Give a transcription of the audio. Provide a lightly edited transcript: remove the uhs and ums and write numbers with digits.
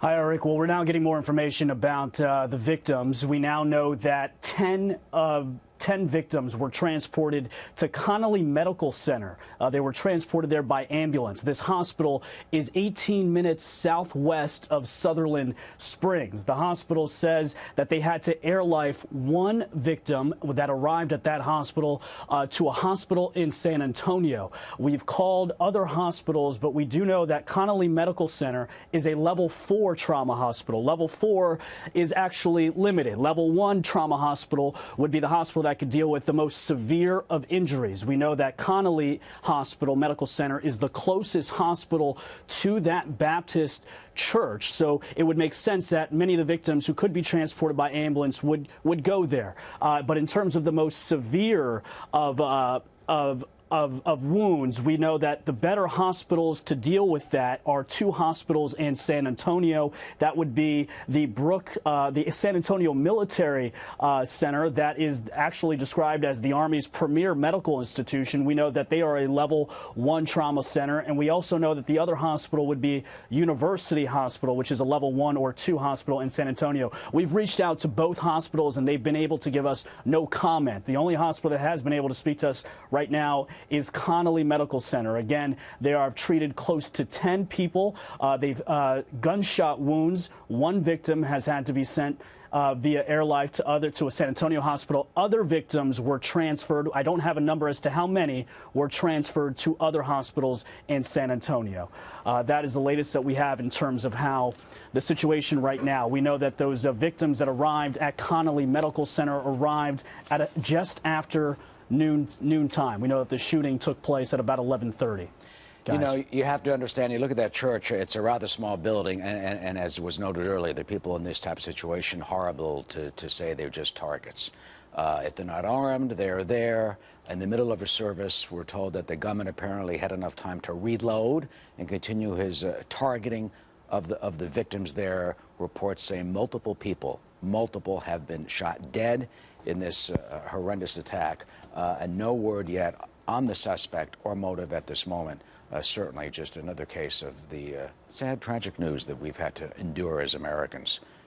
Hi, Eric. Well, we're now getting more information about the victims. We now know that 10 victims were transported to Connolly Medical Center. They were transported there by ambulance. This hospital is 18 minutes southwest of Sutherland Springs. The hospital says that they had to airlift one victim that arrived at that hospital to a hospital in San Antonio. We've called other hospitals, but we do know that Connolly Medical Center is a level 4 trauma hospital. Level 4 is actually limited. Level 1 trauma hospital would be the hospital that could deal with the most severe of injuries. We know that Connolly Hospital Medical Center is the closest hospital to that Baptist church, so it would make sense that many of the victims who could be transported by ambulance would go there. But in terms of the most severe of wounds, we know that the better hospitals to deal with that are two hospitals in San Antonio. That would be the San Antonio Military Center, that is actually described as the Army's premier medical institution. We know that they are a level 1 trauma center, and we also know that the other hospital would be University Hospital, which is a level 1 or 2 hospital in San Antonio. We've reached out to both hospitals, and they've been able to give us no comment. The only hospital that has been able to speak to us right now is Connolly Medical Center. Again, they have treated close to 10 people. They've gunshot wounds. One victim has had to be sent via airlift to a San Antonio hospital. Other victims were transferred. I don't have a number as to how many were transferred to other hospitals in San Antonio. That is the latest that we have in terms of how the situation right now. We know that those victims that arrived at Connolly Medical Center arrived at just after noon time. We know that the shooting took place at about 11:30. You know, you have to understand, you look at that church, it's a rather small building, and as was noted earlier, the people in this type of situation, horrible to say they're just targets. If they're not armed, they're there. In the middle of a service, we're told that the gunman apparently had enough time to reload and continue his targeting of the victims there. Reports say multiple have been shot dead in this horrendous attack, and no word yet on the suspect or motive at this moment. Certainly just another case of the sad, tragic news that we've had to endure as Americans.